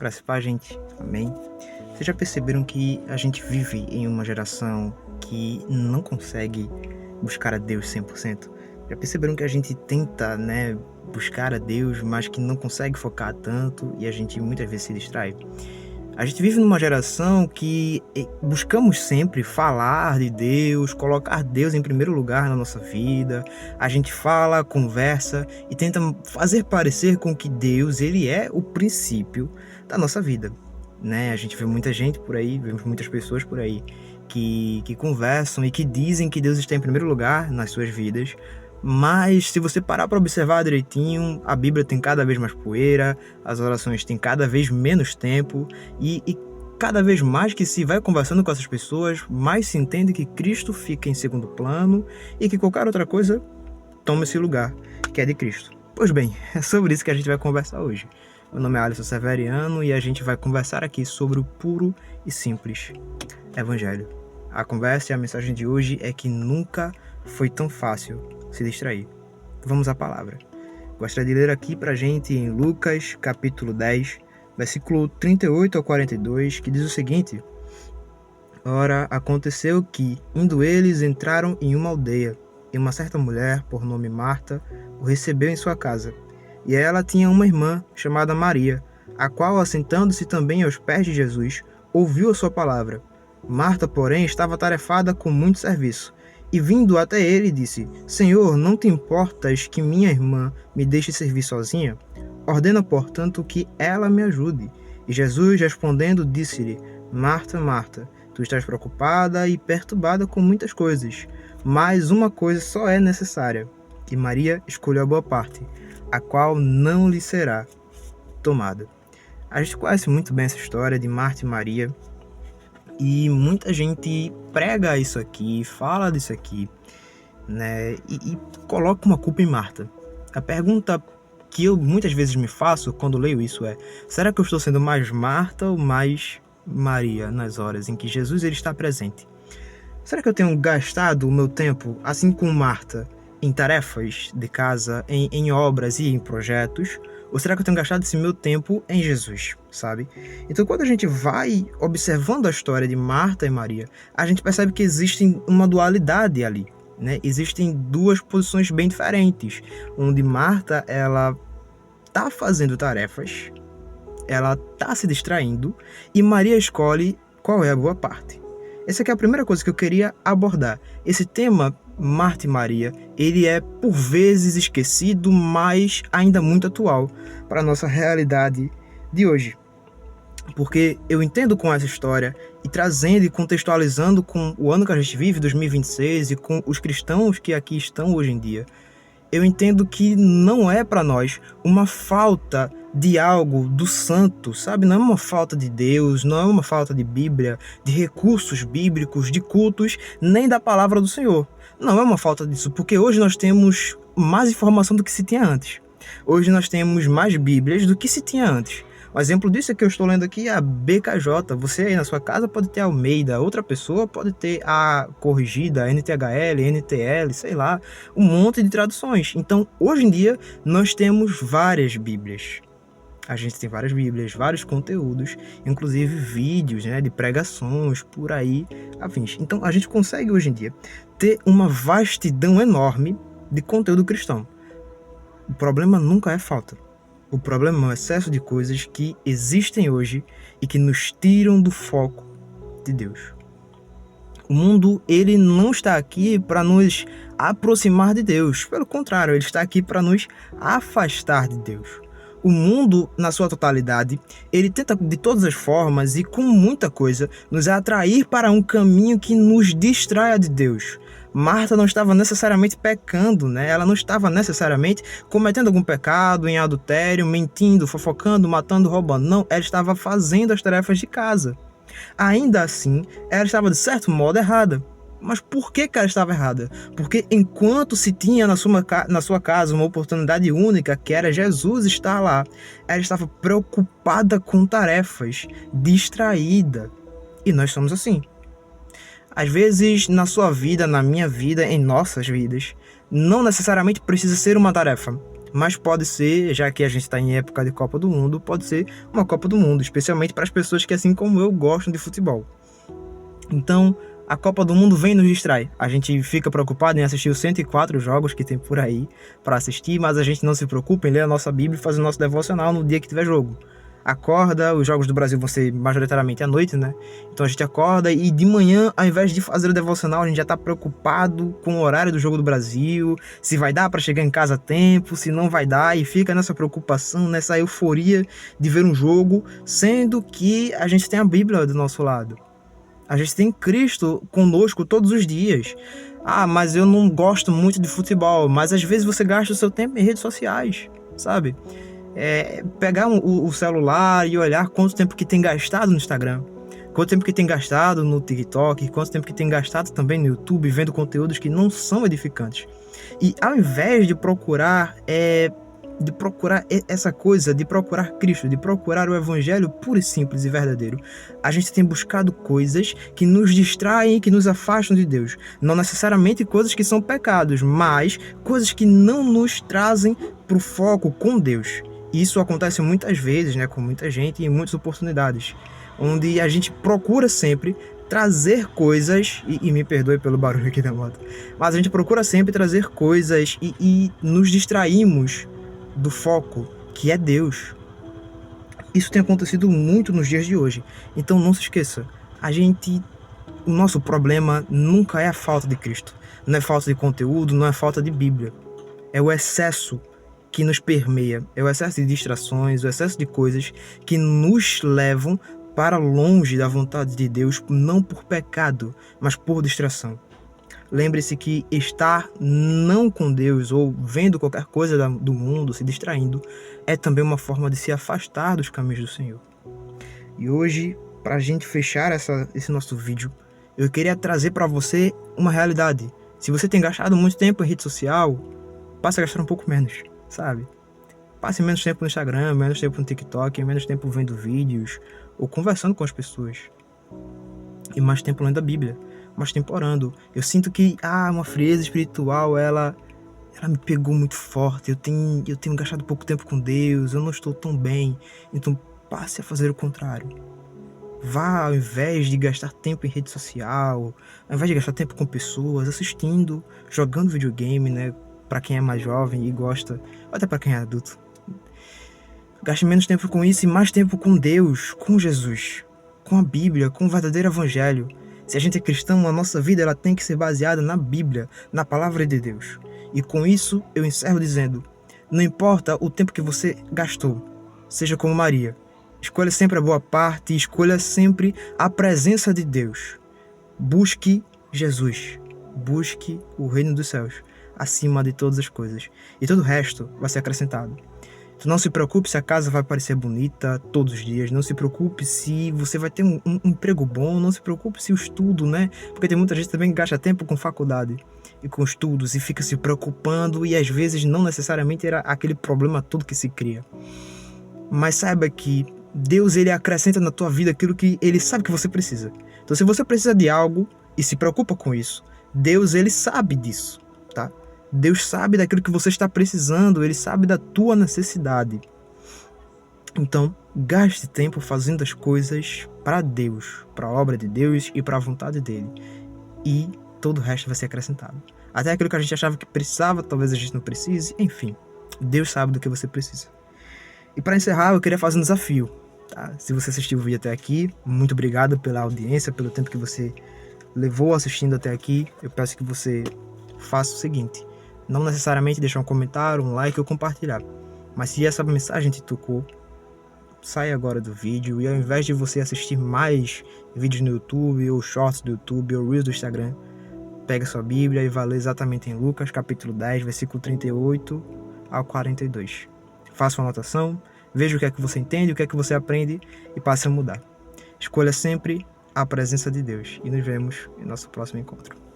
graça e paz, gente. Amém. Vocês já perceberam que a gente vive em uma geração que não consegue buscar a Deus 100%? Já perceberam que a gente tenta, buscar a Deus, mas que não consegue focar tanto e a gente muitas vezes se distrai? A gente vive numa geração que buscamos sempre falar de Deus, colocar Deus em primeiro lugar na nossa vida. A gente fala, conversa e tenta fazer parecer com que Deus ele é o princípio da nossa vida. A gente vê muita gente por aí, vemos muitas pessoas por aí que conversam e que dizem que Deus está em primeiro lugar nas suas vidas. Mas se você parar para observar direitinho, a Bíblia tem cada vez mais poeira, as orações têm cada vez menos tempo e cada vez mais que se vai conversando com essas pessoas, mais se entende que Cristo fica em segundo plano e que qualquer outra coisa toma esse lugar, que é de Cristo. Pois bem, é sobre isso que a gente vai conversar hoje. Meu nome é Alisson Severiano e a gente vai conversar aqui sobre o puro e simples Evangelho. A conversa e a mensagem de hoje é que nunca foi tão fácil se distrair. Vamos à palavra. Gostaria de ler aqui pra gente em Lucas, capítulo 10, versículo 38 ao 42, que diz o seguinte: Ora, aconteceu que, indo eles, entraram em uma aldeia, e uma certa mulher, por nome Marta, o recebeu em sua casa. E ela tinha uma irmã, chamada Maria, a qual, assentando-se também aos pés de Jesus, ouviu a sua palavra. Marta, porém, estava atarefada com muito serviço. E vindo até ele, disse: Senhor, não te importas que minha irmã me deixe servir sozinha? Ordena, portanto, que ela me ajude. E Jesus, respondendo, disse-lhe: Marta, Marta, tu estás preocupada e perturbada com muitas coisas, mas uma coisa só é necessária, e Maria escolheu a boa parte, a qual não lhe será tomada. A gente conhece muito bem essa história de Marta e Maria, e muita gente prega isso aqui, fala disso aqui, e coloca uma culpa em Marta. A pergunta que eu muitas vezes me faço quando leio isso é: será que eu estou sendo mais Marta ou mais Maria nas horas em que Jesus ele está presente? Será que eu tenho gastado o meu tempo, assim como Marta, em tarefas de casa, em obras e em projetos? Ou será que eu tenho gastado esse meu tempo em Jesus, sabe? Então, quando a gente vai observando a história de Marta e Maria, a gente percebe que existe uma dualidade ali, Existem duas posições bem diferentes, onde Marta, ela tá fazendo tarefas, ela tá se distraindo, e Maria escolhe qual é a boa parte. Essa aqui é a primeira coisa que eu queria abordar. Esse tema, Marta e Maria, ele é por vezes esquecido, mas ainda muito atual para a nossa realidade de hoje. Porque eu entendo com essa história e trazendo e contextualizando com o ano que a gente vive, 2026, e com os cristãos que aqui estão hoje em dia, eu entendo que não é para nós uma falta de algo do santo, sabe? Não é uma falta de Deus, não é uma falta de Bíblia, de recursos bíblicos, de cultos, nem da palavra do Senhor. Não é uma falta disso, porque hoje nós temos mais informação do que se tinha antes. Hoje nós temos mais Bíblias do que se tinha antes. Um exemplo disso é que eu estou lendo aqui a BKJ. Você aí na sua casa pode ter a Almeida, outra pessoa pode ter a Corrigida, a NTHL, NTL, sei lá, um monte de traduções. Então, hoje em dia, nós temos várias Bíblias. A gente tem várias Bíblias, vários conteúdos, inclusive vídeos, de pregações, por aí, afins. Então, a gente consegue hoje em dia ter uma vastidão enorme de conteúdo cristão. O problema nunca é falta. O problema é o excesso de coisas que existem hoje e que nos tiram do foco de Deus. O mundo, ele não está aqui para nos aproximar de Deus. Pelo contrário, ele está aqui para nos afastar de Deus. O mundo, na sua totalidade, ele tenta de todas as formas e com muita coisa nos atrair para um caminho que nos distraia de Deus. Marta não estava necessariamente pecando, Ela não estava necessariamente cometendo algum pecado, em adultério, mentindo, fofocando, matando, roubando. Não, ela estava fazendo as tarefas de casa. Ainda assim, ela estava de certo modo errada. Mas por que ela estava errada? Porque enquanto se tinha na sua casa uma oportunidade única, que era Jesus estar lá, ela estava preocupada com tarefas, distraída. E nós somos assim. Às vezes, na sua vida, na minha vida, em nossas vidas, não necessariamente precisa ser uma tarefa. Mas pode ser, já que a gente está em época de Copa do Mundo, pode ser uma Copa do Mundo, especialmente para as pessoas que, assim como eu, gostam de futebol. Então, a Copa do Mundo vem e nos distrai. A gente fica preocupado em assistir os 104 jogos que tem por aí para assistir, mas a gente não se preocupa em ler a nossa Bíblia e fazer o nosso devocional no dia que tiver jogo. Acorda, os jogos do Brasil vão ser majoritariamente à noite, né? Então a gente acorda e de manhã, ao invés de fazer o devocional, a gente já tá preocupado com o horário do jogo do Brasil, se vai dar para chegar em casa a tempo, se não vai dar, e fica nessa preocupação, nessa euforia de ver um jogo, sendo que a gente tem a Bíblia do nosso lado. A gente tem Cristo conosco todos os dias. Ah, mas eu não gosto muito de futebol, mas às vezes você gasta o seu tempo em redes sociais, sabe? Pegar o celular e olhar quanto tempo que tem gastado no Instagram, quanto tempo que tem gastado no TikTok, quanto tempo que tem gastado também no YouTube, vendo conteúdos que não são edificantes. E ao invés de procurar essa coisa, de procurar Cristo, de procurar o Evangelho puro e simples e verdadeiro, a gente tem buscado coisas que nos distraem, que nos afastam de Deus. Não necessariamente coisas que são pecados, mas coisas que não nos trazem para o foco com Deus. Isso acontece muitas vezes, né, com muita gente e em muitas oportunidades, onde a gente procura sempre trazer coisas, e me perdoe pelo barulho aqui da moto, mas a gente procura sempre trazer coisas e nos distraímos do foco, que é Deus. Isso tem acontecido muito nos dias de hoje. Então não se esqueça, o nosso problema nunca é a falta de Cristo, não é falta de conteúdo, não é falta de Bíblia, é o excesso que nos permeia, é o excesso de distrações, o excesso de coisas que nos levam para longe da vontade de Deus, não por pecado, mas por distração. Lembre-se que estar não com Deus ou vendo qualquer coisa do mundo, se distraindo, é também uma forma de se afastar dos caminhos do Senhor. E hoje, para a gente fechar esse nosso vídeo, eu queria trazer para você uma realidade. Se você tem gastado muito tempo em rede social, passe a gastar um pouco menos, sabe? Passe menos tempo no Instagram, menos tempo no TikTok, menos tempo vendo vídeos ou conversando com as pessoas. E mais tempo lendo a Bíblia, mais tempo orando. Eu sinto que uma frieza espiritual, ela me pegou muito forte. Eu tenho gastado pouco tempo com Deus, eu não estou tão bem. Então passe a fazer o contrário. Vá, ao invés de gastar tempo em rede social, ao invés de gastar tempo com pessoas, assistindo, jogando videogame, né? Para quem é mais jovem e gosta, ou até para quem é adulto. Gaste menos tempo com isso e mais tempo com Deus, com Jesus, com a Bíblia, com o verdadeiro Evangelho. Se a gente é cristão, a nossa vida ela tem que ser baseada na Bíblia, na Palavra de Deus. E com isso eu encerro dizendo, não importa o tempo que você gastou, seja como Maria. Escolha sempre a boa parte e escolha sempre a presença de Deus. Busque Jesus. Busque o reino dos céus acima de todas as coisas. E todo o resto vai ser acrescentado. Então não se preocupe se a casa vai parecer bonita todos os dias. Não se preocupe se você vai ter um emprego bom. Não se preocupe se o estudo, né? Porque tem muita gente também que gasta tempo com faculdade e com estudos e fica se preocupando e às vezes não necessariamente era aquele problema todo que se cria. Mas saiba que Deus ele acrescenta na tua vida aquilo que ele sabe que você precisa. Então se você precisa de algo e se preocupa com isso, Deus ele sabe disso, tá? Deus sabe daquilo que você está precisando, ele sabe da tua necessidade. Então, gaste tempo fazendo as coisas para Deus, para a obra de Deus e para a vontade dele. E todo o resto vai ser acrescentado. Até aquilo que a gente achava que precisava, talvez a gente não precise, enfim. Deus sabe do que você precisa. E para encerrar, eu queria fazer um desafio. Tá? Se você assistiu o vídeo até aqui, muito obrigado pela audiência, pelo tempo que você levou assistindo até aqui. Eu peço que você faça o seguinte. Não necessariamente deixar um comentário, um like ou compartilhar. Mas se essa mensagem te tocou, saia agora do vídeo e ao invés de você assistir mais vídeos no YouTube, ou shorts do YouTube, ou reels do Instagram, pega sua Bíblia e vá ler exatamente em Lucas, capítulo 10, versículo 38 ao 42. Faça uma anotação, veja o que é que você entende, o que é que você aprende e passe a mudar. Escolha sempre a presença de Deus e nos vemos em nosso próximo encontro.